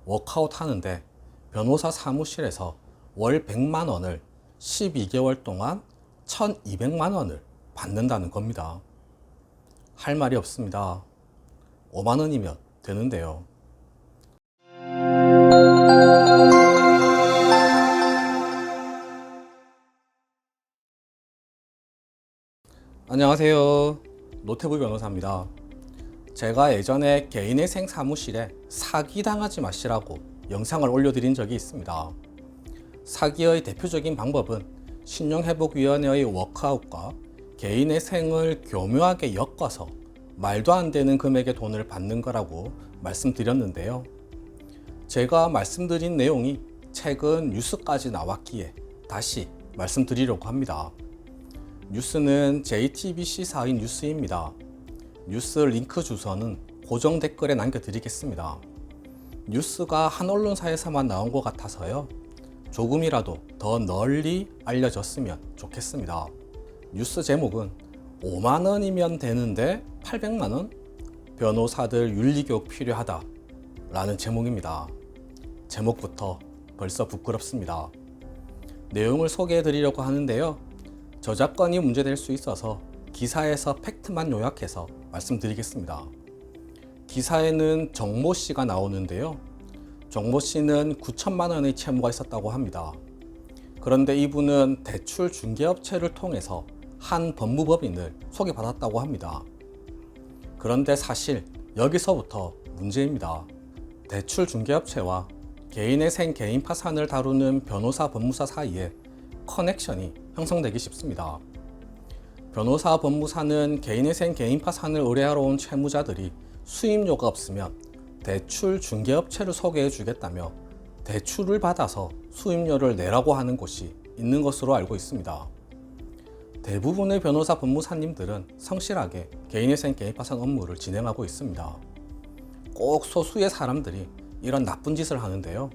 워크아웃 하는데 변호사 사무실에서 월 100만 원을 12개월 동안 1200만 원을 받는다는 겁니다. 할 말이 없습니다. 5만 원이면 되는데요. 안녕하세요. 노태부 변호사입니다. 제가 예전에 개인회생 사무실에 사기당하지 마시라고 영상을 올려드린 적이 있습니다. 사기의 대표적인 방법은 신용회복위원회의 워크아웃과 개인회생을 교묘하게 엮어서 말도 안 되는 금액의 돈을 받는 거라고 말씀드렸는데요. 제가 말씀드린 내용이 최근 뉴스까지 나왔기에 다시 말씀드리려고 합니다. 뉴스는 JTBC사의 뉴스입니다. 뉴스 링크 주소는 고정 댓글에 남겨드리겠습니다. 뉴스가 한 언론사에서만 나온 것 같아서요. 조금이라도 더 널리 알려졌으면 좋겠습니다. 뉴스 제목은 5만 원이면 되는데 800만 원? 변호사들 윤리교육 필요하다 라는 제목입니다. 제목부터 벌써 부끄럽습니다. 내용을 소개해 드리려고 하는데요. 저작권이 문제될 수 있어서 기사에서 팩트만 요약해서 말씀드리겠습니다. 기사에는 정모 씨가 나오는데요. 정모 씨는 9천만 원의 채무가 있었다고 합니다. 그런데 이분은 대출 중개업체를 통해서 한 법무법인을 소개받았다고 합니다. 그런데 사실 여기서부터 문제입니다. 대출 중개업체와 개인회생 개인 파산을 다루는 변호사 법무사 사이에 커넥션이 형성되기 쉽습니다. 변호사 법무사는 개인회생 개인 파산을 의뢰하러 온 채무자들이 수임료가 없으면 대출 중개업체를 소개해 주겠다며 대출을 받아서 수임료를 내라고 하는 곳이 있는 것으로 알고 있습니다. 대부분의 변호사 법무사님들은 성실하게 개인회생 개인 파산 업무를 진행하고 있습니다. 꼭 소수의 사람들이 이런 나쁜 짓을 하는데요.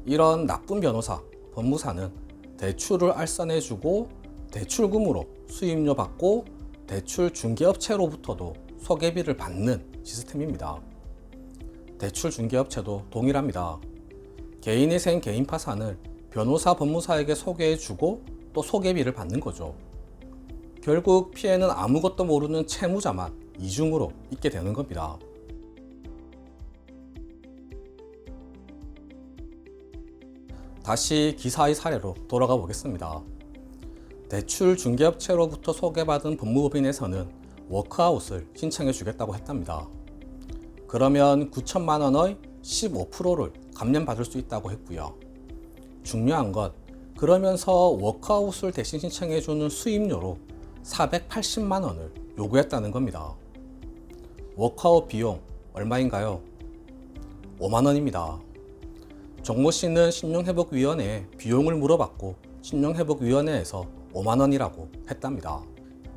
이런 나쁜 변호사, 법무사는 대출을 알선해주고 대출금으로 수임료 받고 대출 중개업체로부터도 소개비를 받는 시스템입니다. 대출 중개업체도 동일합니다. 개인회생 개인 파산을 변호사 법무사에게 소개해주고 또 소개비를 받는 거죠. 결국 피해는 아무것도 모르는 채무자만 이중으로 있게 되는 겁니다. 다시 기사의 사례로 돌아가 보겠습니다. 대출 중개업체로부터 소개받은 법무법인에서는 워크아웃을 신청해 주겠다고 했답니다. 그러면 9천만 원의 15%를 감면받을 수 있다고 했고요. 중요한 건 그러면서 워크아웃을 대신 신청해 주는 수임료로 480만 원을 요구했다는 겁니다. 워크아웃 비용 얼마인가요? 5만 원입니다. 정모 씨는 신용회복위원회에 비용을 물어봤고 신용회복위원회에서 5만 원이라고 했답니다.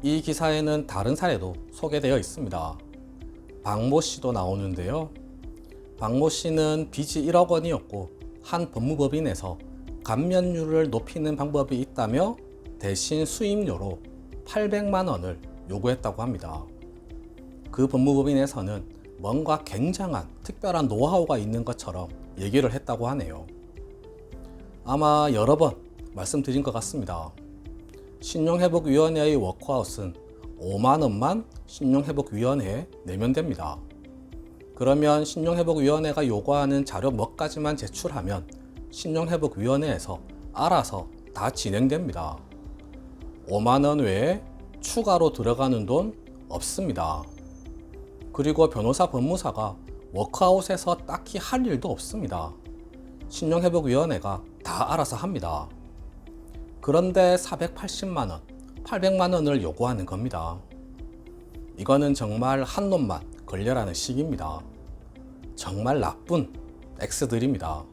이 기사에는 다른 사례도 소개되어 있습니다. 박모 씨도 나오는데요. 박모 씨는 빚이 1억 원이었고 한 법무법인에서 감면율을 높이는 방법이 있다며 대신 수임료로 800만 원을 요구했다고 합니다. 그 법무법인에서는 뭔가 굉장한 특별한 노하우가 있는 것처럼 얘기를 했다고 하네요. 아마 여러 번 말씀드린 것 같습니다. 신용회복위원회의 워크아웃은 5만 원만 신용회복위원회에 내면 됩니다. 그러면 신용회복위원회가 요구하는 자료 몇 가지만 제출하면 신용회복위원회에서 알아서 다 진행됩니다. 5만 원 외에 추가로 들어가는 돈 없습니다. 그리고 변호사 법무사가 워크아웃에서 딱히 할 일도 없습니다. 신용회복위원회가 다 알아서 합니다. 그런데 480만 원, 800만 원을 요구하는 겁니다. 이거는 정말 한 놈만 걸려라는 식입니다. 정말 나쁜 X들입니다.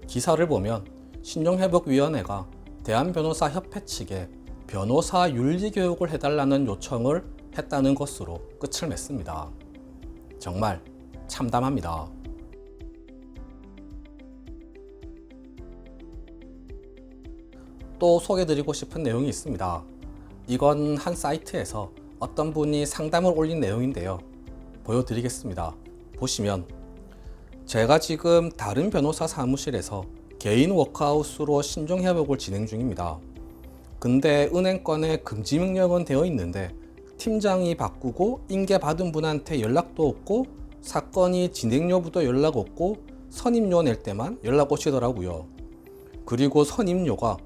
기사를 보면 신용회복위원회가 대한변호사협회 측에 변호사 윤리교육을 해달라는 요청을 했다는 것으로 끝을 맺습니다. 정말 참담합니다. 또 소개드리고 싶은 내용이 있습니다. 이건 한 사이트에서 어떤 분이 상담을 올린 내용인데요. 보여드리겠습니다. 보시면 제가 지금 다른 변호사 사무실에서 개인 워크아웃으로 신종회복을 진행 중입니다. 근데 은행권에 금지 명령은 되어 있는데 팀장이 바꾸고 인계받은 분한테 연락도 없고 사건이 진행 여부도 연락 없고 선임료 낼 때만 연락 오시더라고요. 그리고 선임료가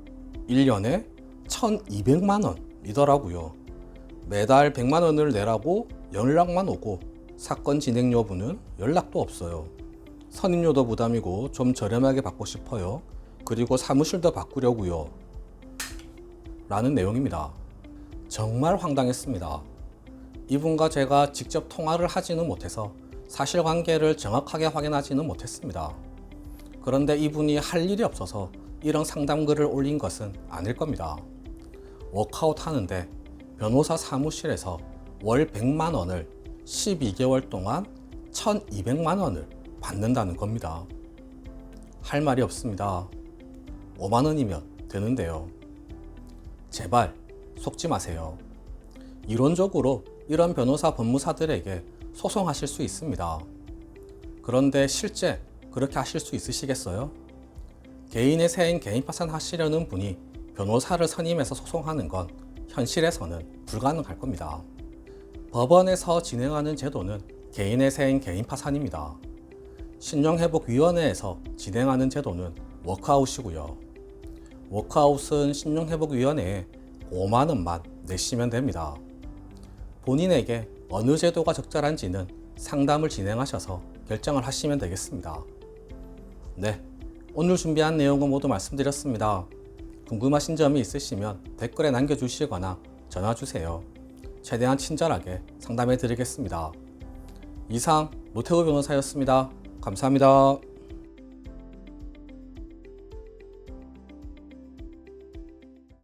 1년에 1,200만 원이더라고요. 매달 100만 원을 내라고 연락만 오고 사건 진행 여부는 연락도 없어요. 선임료도 부담이고 좀 저렴하게 받고 싶어요. 그리고 사무실도 바꾸려고요. 라는 내용입니다. 정말 황당했습니다. 이분과 제가 직접 통화를 하지는 못해서 사실관계를 정확하게 확인하지는 못했습니다. 그런데 이분이 할 일이 없어서 이런 상담글을 올린 것은 아닐 겁니다. 워크아웃 하는데 변호사 사무실에서 월 100만 원을 12개월 동안 1,200만 원을 받는다는 겁니다. 할 말이 없습니다. 5만 원이면 되는데요. 제발 속지 마세요. 이론적으로 이런 변호사 법무사들에게 소송하실 수 있습니다. 그런데 실제 그렇게 하실 수 있으시겠어요? 개인의 세인 개인 파산하시려는 분이 변호사를 선임해서 소송하는 건 현실에서는 불가능할 겁니다. 법원에서 진행하는 제도는 개인의 세인 개인 파산입니다. 신용회복위원회에서 진행하는 제도는 워크아웃이고요. 워크아웃은 신용회복위원회에 5만 원만 내시면 됩니다. 본인에게 어느 제도가 적절한지는 상담을 진행하셔서 결정을 하시면 되겠습니다. 네, 오늘 준비한 내용은 모두 말씀드렸습니다. 궁금하신 점이 있으시면 댓글에 남겨주시거나 전화주세요. 최대한 친절하게 상담해 드리겠습니다. 이상 노태우 변호사였습니다. 감사합니다.